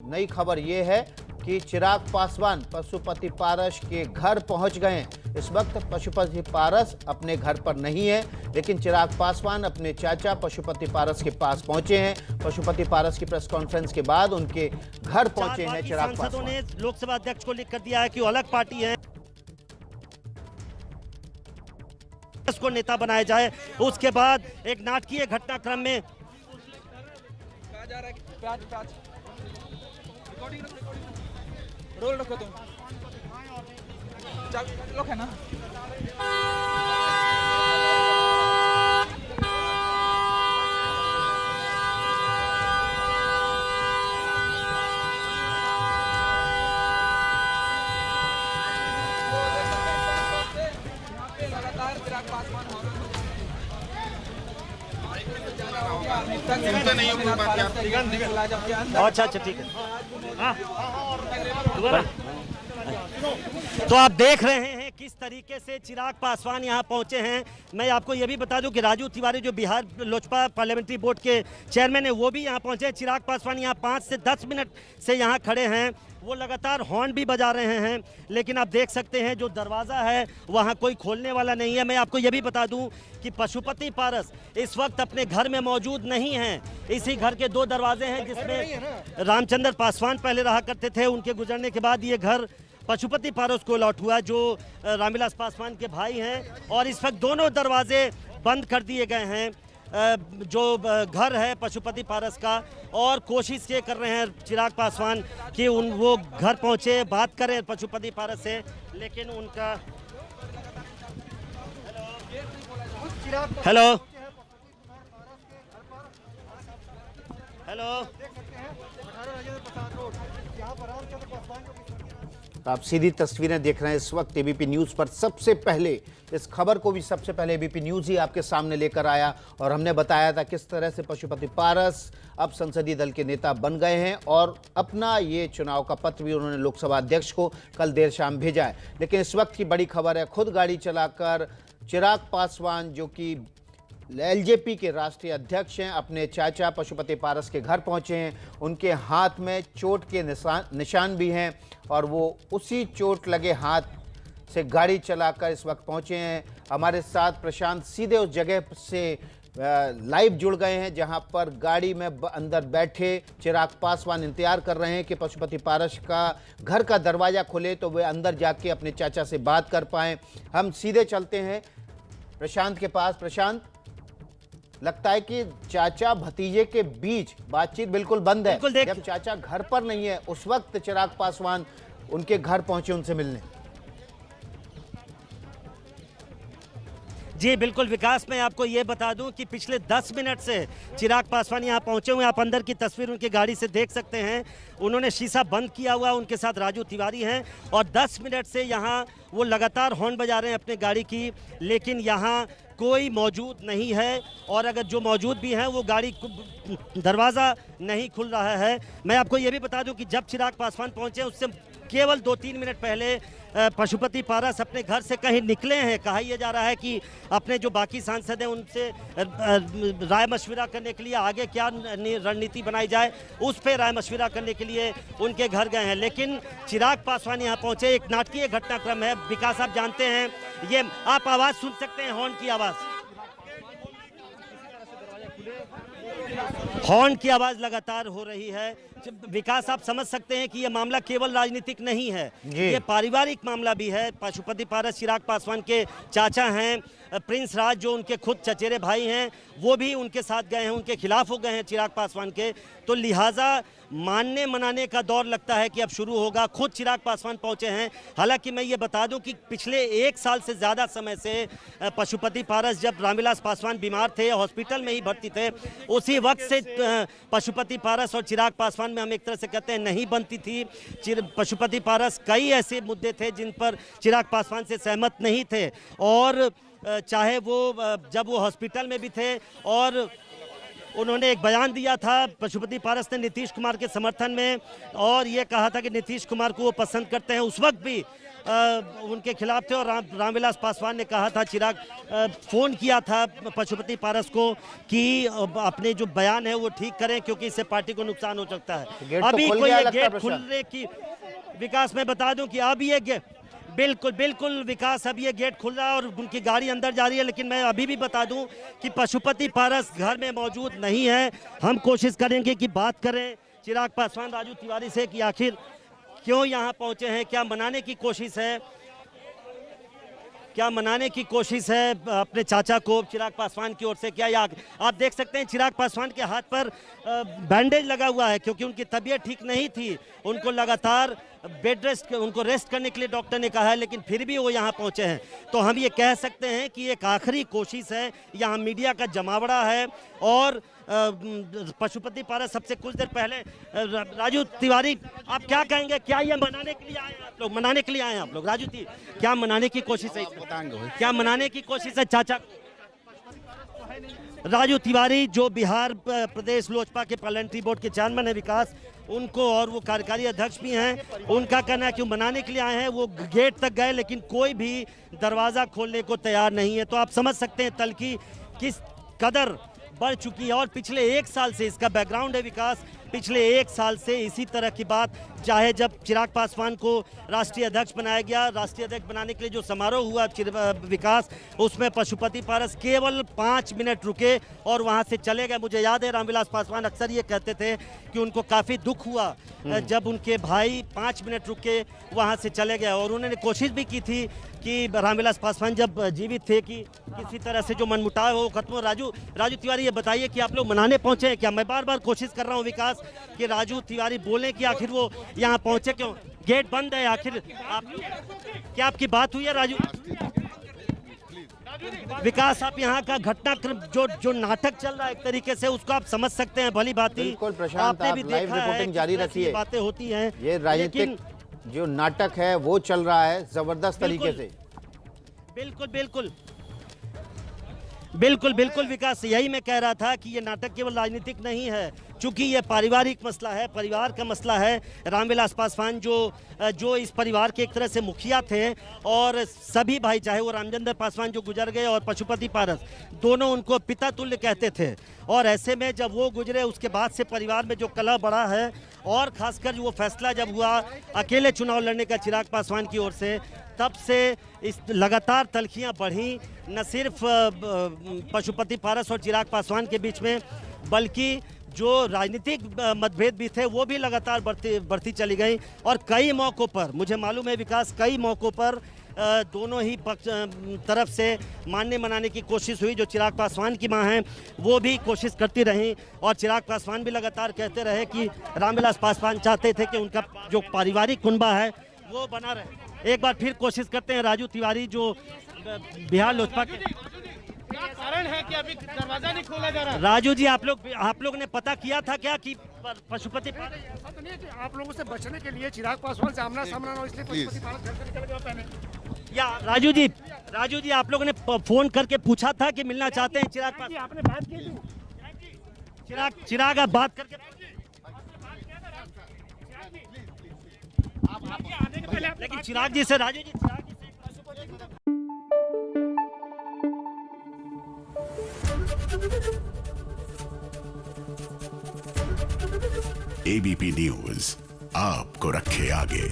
नई खबर ये है कि चिराग पासवान पशुपति पारस के घर पहुंच गए हैं। इस वक्त पशुपति पारस अपने घर पर नहीं है, लेकिन चिराग पासवान अपने चाचा पशुपति पारस के पास पहुंचे हैं। पशुपति पारस की प्रेस कॉन्फ्रेंस के बाद उनके घर पहुंचे हैं चिराग पासवान। ने लोकसभा अध्यक्ष को लिख कर दिया है कि वो अलग पार्टी है, उसको नेता बनाया जाए। उसके बाद एक नाटकीय घटनाक्रम में रोल रखो तुम, चल लोग है ना। लगातार चिराग पासवान अच्छा ठीक है। तो आप देख रहे हैं किस तरीके से चिराग पासवान यहां पहुंचे हैं। मैं आपको यह भी बता दूं कि राजू तिवारी जो बिहार लोजपा पार्लियामेंट्री बोर्ड के चेयरमैन है वो भी यहां पहुंचे हैं। चिराग पासवान यहां 5 से 10 मिनट से यहां खड़े हैं। वो लगातार हॉर्न भी बजा रहे हैं, लेकिन आप देख सकते हैं जो दरवाज़ा है वहां कोई खोलने वाला नहीं है। मैं आपको यह भी बता दूं कि पशुपति पारस इस वक्त अपने घर में मौजूद नहीं हैं। इसी घर के 2 दरवाजे हैं जिसमें रामचंद्र पासवान पहले रहा करते थे। उनके गुजरने के बाद ये घर पशुपति पारस को अलॉट हुआ, जो रामविलास पासवान के भाई हैं, और इस वक्त दोनों दरवाजे बंद कर दिए गए हैं जो घर है पशुपति पारस का। और कोशिश ये कर रहे हैं चिराग पासवान कि वो घर पहुंचे, बात करें पशुपति पारस से, लेकिन उनका हेलो हेलो आप सीधी तस्वीरें देख रहे हैं इस वक्त एबीपी न्यूज़ पर। सबसे पहले इस खबर को भी सबसे पहले एबीपी न्यूज़ ही आपके सामने लेकर आया और हमने बताया था किस तरह से पशुपति पारस अब संसदीय दल के नेता बन गए हैं और अपना ये चुनाव का पत्र भी उन्होंने लोकसभा अध्यक्ष को कल देर शाम भेजा है। लेकिन इस वक्त की बड़ी खबर है, खुद गाड़ी चलाकर चिराग पासवान जो कि एलजेपी के राष्ट्रीय अध्यक्ष हैं, अपने चाचा पशुपति पारस के घर पहुंचे हैं। उनके हाथ में चोट के निशान भी हैं और वो उसी चोट लगे हाथ से गाड़ी चलाकर इस वक्त पहुंचे हैं। हमारे साथ प्रशांत सीधे उस जगह से लाइव जुड़ गए हैं जहां पर गाड़ी में अंदर बैठे चिराग पासवान इंतजार कर रहे हैं कि पशुपति पारस का घर का दरवाज़ा खुले तो वे अंदर जाके अपने चाचा से बात कर पाएं। हम सीधे चलते हैं प्रशांत के पास। प्रशांत, लगता है कि चाचा भतीजे के बीच बातचीत बिल्कुल बंद है। जब चाचा घर पर नहीं है उस वक्त चिराग पासवान उनके घर पहुंचे उनसे मिलने। जी बिल्कुल विकास, मैं आपको ये बता दूं कि पिछले 10 मिनट से चिराग पासवान यहाँ पहुँचे हुए। आप अंदर की तस्वीर उनकी गाड़ी से देख सकते हैं। उन्होंने शीशा बंद किया हुआ, उनके साथ राजू तिवारी हैं और 10 मिनट से यहाँ वो लगातार हॉर्न बजा रहे हैं अपनी गाड़ी की, लेकिन यहाँ कोई मौजूद नहीं है। और अगर जो मौजूद भी हैं वो गाड़ी दरवाज़ा नहीं खुल रहा है। मैं आपको ये भी बता दूं कि जब चिराग पासवान पहुँचे उससे केवल 2-3 मिनट पहले पशुपति पारस अपने घर से कहीं निकले हैं। कहा यह जा रहा है कि अपने जो बाकी सांसद हैं उनसे राय मशविरा करने के लिए आगे क्या रणनीति बनाई जाए उस पर राय मशविरा करने के लिए उनके घर गए हैं। लेकिन चिराग पासवान यहाँ पहुँचे। एक नाटकीय घटनाक्रम है विकास, आप जानते हैं। ये आप आवाज़ सुन सकते हैं, हॉर्न की आवाज़, हॉर्न की आवाज़ लगातार हो रही है। विकास, आप समझ सकते हैं कि यह मामला केवल राजनीतिक नहीं है, ये पारिवारिक मामला भी है। पशुपति पारस चिराग पासवान के चाचा हैं। प्रिंस राज जो उनके खुद चचेरे भाई हैं वो भी उनके साथ गए हैं, उनके खिलाफ हो गए हैं चिराग पासवान के। तो लिहाजा मानने मनाने का दौर लगता है कि अब शुरू होगा। खुद चिराग पासवान पहुंचे हैं। हालांकि मैं ये बता दूं कि पिछले 1 साल से ज़्यादा समय से पशुपति पारस जब रामविलास पासवान बीमार थे, हॉस्पिटल में ही भर्ती थे, उसी वक्त से पशुपति पारस और चिराग पासवान में हम एक तरह से कहते हैं नहीं बनती थी। पशुपति पारस कई ऐसे मुद्दे थे जिन पर चिराग पासवान से सहमत नहीं थे, और चाहे वो जब वो हॉस्पिटल में भी थे और उन्होंने एक बयान दिया था पशुपति पारस ने नीतीश कुमार के समर्थन में, और ये कहा था कि नीतीश कुमार को वो पसंद करते हैं। उस वक्त भी उनके खिलाफ थे, और रामविलास पासवान ने कहा था, चिराग फोन किया था पशुपति पारस को कि अपने जो बयान है वो ठीक करें, क्योंकि इससे पार्टी को नुकसान हो सकता है। अभी कोई ये गेट खुलने की, विकास मैं बता दूं कि अब ये बिल्कुल बिल्कुल विकास, अब ये गेट खुल रहा है और उनकी गाड़ी अंदर जा रही है। लेकिन मैं अभी भी बता दूं कि पशुपति पारस घर में मौजूद नहीं है। हम कोशिश करेंगे कि बात करें चिराग पासवान, राजू तिवारी से कि आखिर क्यों यहाँ पहुंचे हैं, क्या मनाने की कोशिश है, क्या मनाने की कोशिश है अपने चाचा को चिराग पासवान की ओर से। क्या या आप देख सकते हैं चिराग पासवान के हाथ पर बैंडेज लगा हुआ है, क्योंकि उनकी तबीयत ठीक नहीं थी। उनको लगातार बेड रेस्ट, उनको रेस्ट करने के लिए डॉक्टर ने कहा है, लेकिन फिर भी वो यहाँ पहुँचे हैं। तो हम ये कह सकते हैं कि एक आखिरी कोशिश है, यहाँ मीडिया का जमावड़ा है। और पशुपति पारस सबसे कुछ देर पहले, राजू तिवारी आप क्या कहेंगे, क्या ये मनाने के लिए आए हैं आप लोग, मनाने के लिए आए हैं आप लोग? राजू तिवारी, क्या मनाने की कोशिश है, क्या मनाने की कोशिश है चाचा? राजू तिवारी जो बिहार प्रदेश लोजपा के पार्लियामेंट्री बोर्ड के चेयरमैन है विकास, उनको, और वो कार्यकारी अध्यक्ष भी हैं, उनका कहना है कि मनाने के लिए आए हैं। वो गेट तक गए लेकिन कोई भी दरवाज़ा खोलने को तैयार नहीं है। तो आप समझ सकते हैं तल्खी किस कदर बढ़ चुकी है। और पिछले 1 साल से, इसका बैकग्राउंड है विकास, पिछले 1 साल से इसी तरह की बात, चाहे जब चिराग पासवान को राष्ट्रीय अध्यक्ष बनाया गया, राष्ट्रीय अध्यक्ष बनाने के लिए जो समारोह हुआ विकास, उसमें पशुपति पारस केवल 5 मिनट रुके और वहां से चले गए। मुझे याद है रामविलास पासवान अक्सर ये कहते थे कि उनको काफ़ी दुख हुआ जब उनके भाई 5 मिनट रुक के वहाँ से चले गए। और उन्होंने कोशिश भी की थी कि रामविलास पासवान जब जीवित थे कि किसी तरह से जो मनमुटाव हो खत्म हो। राजू तिवारी ये बताइए कि आप लोग मनाने पहुंचे हैं क्या? मैं बार बार कोशिश कर रहा हूं विकास कि राजू तिवारी बोलें कि आखिर वो यहाँ पहुंचे क्यों, गेट बंद है आखिर। क्या आपकी बात हुई है राजू? विकास, आप यहाँ का घटनाक्रम जो नाटक चल रहा है एक तरीके से, उसको आप समझ सकते हैं भली भांति। बिल्कुल प्रशांत, आप लाइव रिपोर्टिंग जारी रखिए, बातें होती हैं। ये राजनीतिक जो नाटक है वो चल रहा है जबरदस्त तरीके से। बिल्कुल बिल्कुल बिल्कुल बिल्कुल विकास, यही मैं कह रहा था कि ये नाटक केवल राजनीतिक नहीं है, चूंकि ये पारिवारिक मसला है, परिवार का मसला है। रामविलास पासवान जो इस परिवार के एक तरह से मुखिया थे, और सभी भाई, चाहे वो रामचंद्र पासवान जो गुजर गए और पशुपति पारस, दोनों उनको पिता तुल्य कहते थे। और ऐसे में जब वो गुजरे, उसके बाद से परिवार में जो कलह बढ़ा है, और खासकर वो फैसला जब हुआ अकेले चुनाव लड़ने का चिराग पासवान की ओर से, तब से इस लगातार तल्खियाँ बढ़ी, न सिर्फ पशुपति पारस और चिराग पासवान के बीच में, बल्कि जो राजनीतिक मतभेद भी थे वो भी लगातार बढ़ती चली गई। और कई मौक़ों पर, मुझे मालूम है विकास, कई मौक़ों पर दोनों ही तरफ से मानने मनाने की कोशिश हुई। जो चिराग पासवान की मां हैं वो भी कोशिश करती रहीं, और चिराग पासवान भी लगातार कहते रहे कि रामविलास पासवान चाहते थे कि उनका जो पारिवारिक कुनबा है वो बना रहे। एक बार फिर कोशिश करते हैं राजू तिवारी, जो बिहार लोजपा के, क्या कारण है कि अभी दरवाजा नहीं खोला जा रहा? राजू जी, आप लोग ने पता किया था क्या कि पशुपति ऐसा तो नहीं है कि आप लोगों से बचने के लिए चिराग पासवान से आमना सामना हो, इसलिए पशुपति पारस घर से निकल गए पहले? या राजू जी आप लोगों ने फोन करके पूछा था कि मिलना चाहते हैं चिराग पासवान? आपने बात की थी? चिराग आप बात करके, आने के पहले लेकिन चिराग जी से, राजू जी, चिराग जी से एबीपी न्यूज आपको रखे आगे।